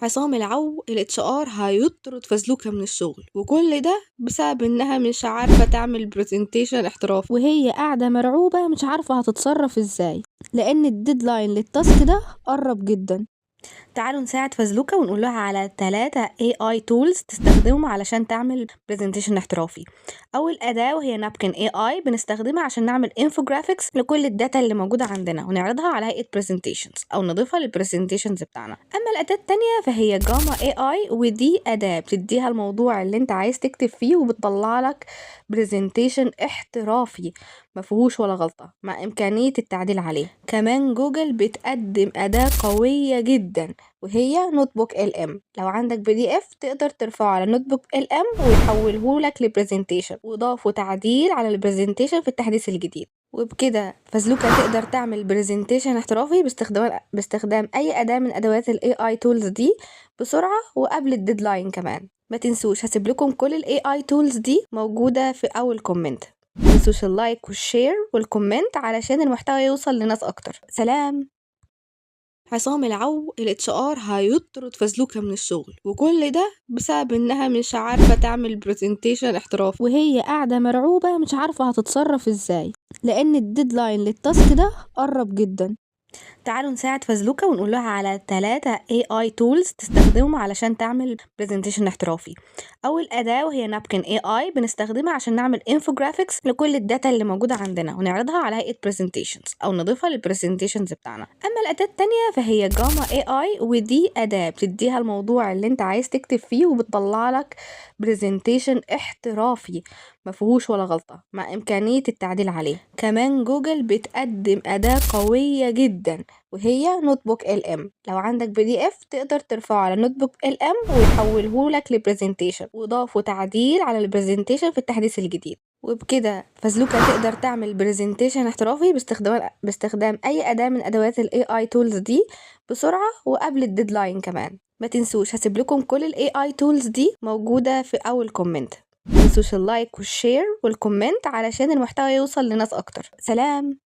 عصام العو الاتش ار هيطرد فزلوكة من الشغل، وكل ده بسبب انها مش عارفة تعمل برزنتيشن احترافي، وهي قاعدة مرعوبة مش عارفة هتتصرف ازاي لان الديدلاين للتاسك ده قرب جدا. تعالوا نساعد فزلوكة ونقول لها على 3 AI tools تستخدمهم علشان تعمل برزنتيشن احترافي. أول أداة وهي نابكن AI بنستخدمها عشان نعمل infographics لكل الداتا اللي موجودة عندنا ونعرضها على هيئة presentations أو نضيفها للبرزنتيشنز بتاعنا. أما الأداة التانية فهي جاما AI، ودي أداة بتديها الموضوع اللي انت عايز تكتب فيه وبتطلع لك برزنتيشن احترافي مفيهوش ولا غلطة مع إمكانية التعديل عليه. كمان جوجل بتقدم أداة قوية جدا وهي نوت بوك LM. لو عندك PDF تقدر ترفعه على نوت بوك LM ويحوله لك لبرزنتيشن، وضافوا تعديل على البرزنتيشن في التحديث الجديد. وبكده فزلوكة تقدر تعمل برزنتيشن احترافي باستخدام أي أداة من أدوات ال AI tools دي بسرعة وقبل الديدلاين كمان. ما تنسوش هسيب لكم كل ال AI tools دي موجودة في أول كومنت. ما تنسوش اللايك والشير والكومنت علشان المحتوى يوصل لناس أكتر. سلام. عصام العو الاتش ار هيطرد فزلوكة من الشغل، وكل ده بسبب انها مش عارفة تعمل برزنتيشن احترافي، وهي قاعدة مرعوبة مش عارفة هتتصرف ازاي لان الديدلاين للتاسك ده قرب جدا. تعالوا نساعد فزلوكة ونقول لها على 3 AI tools تستخدمهم علشان تعمل برزنتيشن احترافي. أول أداة وهي نابكن AI بنستخدمها عشان نعمل infographics لكل الداتا اللي موجودة عندنا ونعرضها على هيئة presentations أو نضيفها للبرزنتيشنز بتاعنا. أما الأداة التانية فهي جاما AI، ودي أداة بتديها الموضوع اللي انت عايز تكتب فيه وبتطلع لك برزنتيشن احترافي مفيهوش ولا غلطة مع إمكانية التعديل عليه. كمان جوجل بتقدم أداة قوية جدا وهي نوت بوك LM. لو عندك PDF تقدر ترفعه على نوت بوك LM ويحوله لك لبرزنتيشن، وضافوا تعديل على البرزنتيشن في التحديث الجديد. وبكده فزلوكة تقدر تعمل برزنتيشن احترافي باستخدام أي أداة من أدوات ال AI tools دي بسرعة وقبل الديدلاين كمان. ما تنسوش هسيب لكم كل ال AI tools دي موجودة في أول كومنت. ما تنسوش اللايك والشير والكومنت علشان المحتوى يوصل لناس أكتر. سلام.